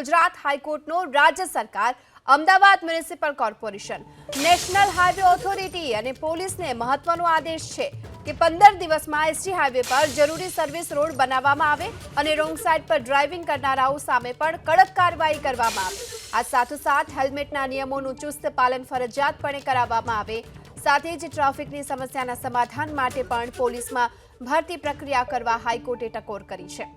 ગુજરાત હાઈકોર્ટનો રાજ્ય સરકાર, Ahmedabad municipal corporation, national highway authority અને પોલીસને મહત્વનો આદેશ છે કે 15 દિવસમાં એસટી હાઈવે પર જરૂરી સર્વિસ રોડ બનાવવામાં આવે અને રોંગ સાઈડ પર ડ્રાઇવિંગ કરનારાઓ સામે પણ કડક કાર્યવાહી કરવામાં આવે। આ સાથોસાથ હેલ્મેટના નિયમોનું ચુસ્ત પાલન ફરજિયાતપણે કરાવવામાં આવે। સાથે જ ટ્રાફિકની સમસ્યાના સમાધાન માટે પણ પોલીસમાં ભરતી પ્રક્રિયા કરવા હાઈકોર્ટે ટકોર કરી છે।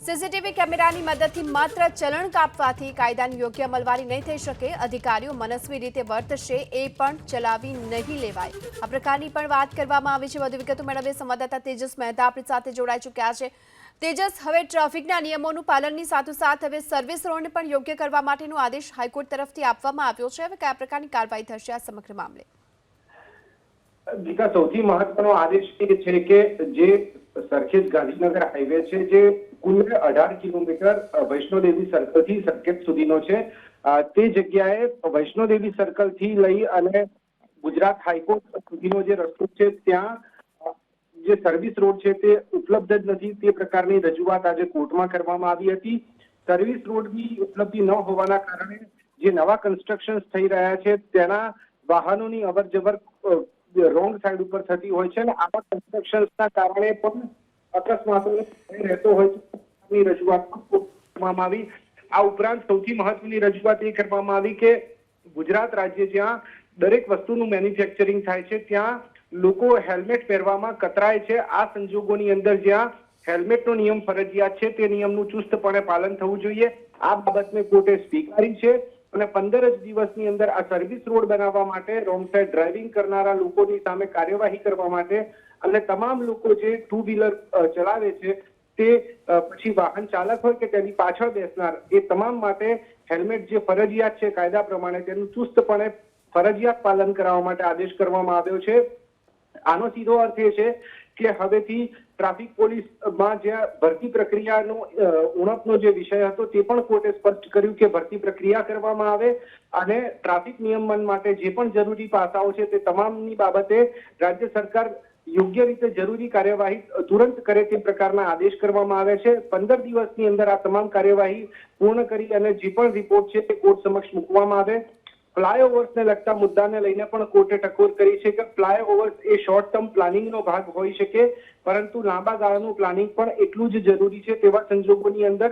સીસીટીવી કેમેરાની મદદથી માત્ર ચલણ કાપવાથી કાયદાની યોગ્ય અમલવારી નહીં થઈ શકે। અધિકારીઓ મનસ્વી રીતે વર્તશે એ પણ ચલાવી નહીં લેવાય। આ પ્રકારની પણ વાત કરવામાં આવી છે। વધુ વિગતો મેળવીએ સંવાદદાતા તેજસ મહેતા આપણી સાથે જોડાઈ ચૂક્યા છે। તેજસ, હવે ટ્રાફિકના નિયમોનું પાલનની સાથોસાથ હવે સર્વિસ રોડને પણ યોગ્ય કરવા માટેનો આદેશ હાઈકોર્ટ તરફથી આપવામાં આવ્યો છે। હવે કયા પ્રકારની કાર્યવાહી થશે આ સમગ્ર મામલે? ગીતા, સૌથી મહત્વનો આદેશ એ છે કે જે સરખેજ ગાંધીનગર હાઈવે છે, જે કુલ 18 કિલોમીટર વૈષ્ણોદેવી સર્કલથી સરખેજ સુધીનો છે, તે જગ્યાએ વૈષ્ણોદેવી સર્કલથી લઈ અને ગુજરાત હાઈકોર્ટ સુધીનો જે રસ્તો છે ત્યાં જે સર્વિસ રોડ છે તે ઉપલબ્ધ જ નથી। તે પ્રકારની રજૂઆત આજે કોર્ટમાં કરવામાં આવી હતી। સર્વિસ રોડની ઉપલબ્ધિ ન હોવાના કારણે જે નવા કન્સ્ટ્રક્શન થઈ રહ્યા છે તેના વાહનોની અવરજવર રોંગ સાઈડ ઉપર થતી હોય છે અને આવા કન્સ્ટ્રક્શન્સના કારણે પણ અકસ્માતો રહેતો હોય છે। રજૂઆત કરવામાં આવી। આ ઉપરાંત સૌથી મહત્વની રજૂઆત એ કરવામાં આવી કે ગુજરાત રાજ્ય જ્યાં દરેક વસ્તુનું મેન્યુફેક્ચરિંગ થાય છે ત્યાં લોકો હેલ્મેટ પહેરવામાં કતરાય છે। આ સંજોગોની અંદર જ્યાં હેલ્મેટનો નિયમ ફરજિયાત છે તે નિયમનું ચુસ્તપણે પાલન થવું જોઈએ। આ બાબતને કોર્ટે સ્વીકારી છે અને 15 જ દિવસની અંદર આ સર્વિસ રોડ બનાવવા માટે, રોંગ સાઈડ ડ્રાઇવિંગ કરનારા લોકોની સામે કાર્યવાહી કરવા માટે અને તમામ લોકો જે ટુ વ્હીલર ચલાવે છે તે પછી વાહન ચાલક હોય કે તેની પાછળ બેસનાર, એ તમામ માટે હેલ્મેટ જે ફરજિયાત છે કાયદા પ્રમાણે તેનું ચુસ્તપણે ફરજિયાત પાલન કરાવવા માટે આદેશ કરવામાં આવ્યો છે। આનો સીધો અર્થ એ છે કે હવેથી ટ્રાફિક પોલીસમાં જ્યાં ભરતી પ્રક્રિયાનો ઉણપનો જે વિષય હતો તે પણ કોર્ટે સ્પષ્ટ કર્યું કે ભરતી પ્રક્રિયા કરવામાં આવે અને ટ્રાફિક નિયમન માટે જે પણ જરૂરી પાસાઓ છે તે તમામની બાબતે રાજ્ય સરકાર યોગ્ય રીતે જરૂરી કાર્યવાહી તુરંત કરે તે પ્રકારના આદેશ કરવામાં આવ્યા છે। 15 દિવસની અંદર આ તમામ કાર્યવાહી પૂર્ણ કરી અને જે પણ રિપોર્ટ છે તે કોર્ટ સમક્ષ મૂકવામાં આવે। ફ્લાયઓવર્સને લગતા મુદ્દાને લઈને પણ કોર્ટે ટકોર કરી છે કે ફ્લાયઓવર્સ એ શોર્ટ ટર્મ પ્લાનિંગનો ભાગ હોઈ શકે, પરંતુ લાંબા ગાળાનું પ્લાનિંગ પણ એટલું જ જરૂરી છે। તેવા સંજોગોની અંદર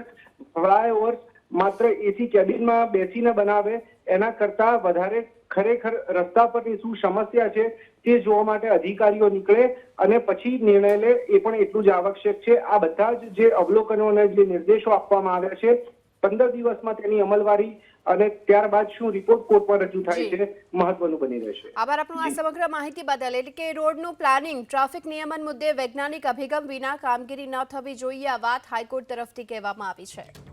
ફ્લાયઓવર્સ માત્ર એસી કેબિનમાં બેસીને બનાવે એના કરતા વધારે ખરેખર રસ્તા પરની શું સમસ્યા છે તે જોવા માટે અધિકારીઓ નીકળે અને પછી નિર્ણય લે એ પણ એટલું જ આવશ્યક છે। આ બધા જ જે અવલોકનો અને જે નિર્દેશો આપવામાં આવ્યા છે 15 દિવસમાં તેની અમલવારી અને ત્યારબાદ શું રિપોર્ટ કોર્ટમાં રજૂ થાય છે મહત્વનું બની રહેશે। આભાર આપનો આ સમગ્ર માહિતી બદલ। એટલે કે રોડનું પ્લાનિંગ, ટ્રાફિક નિયમન મુદ્દે વૈજ્ઞાનિક અભિગમ વિના કામગીરી ન થવી જોઈએ, આ વાત હાઈકોર્ટ તરફથી કહેવામાં આવી છે।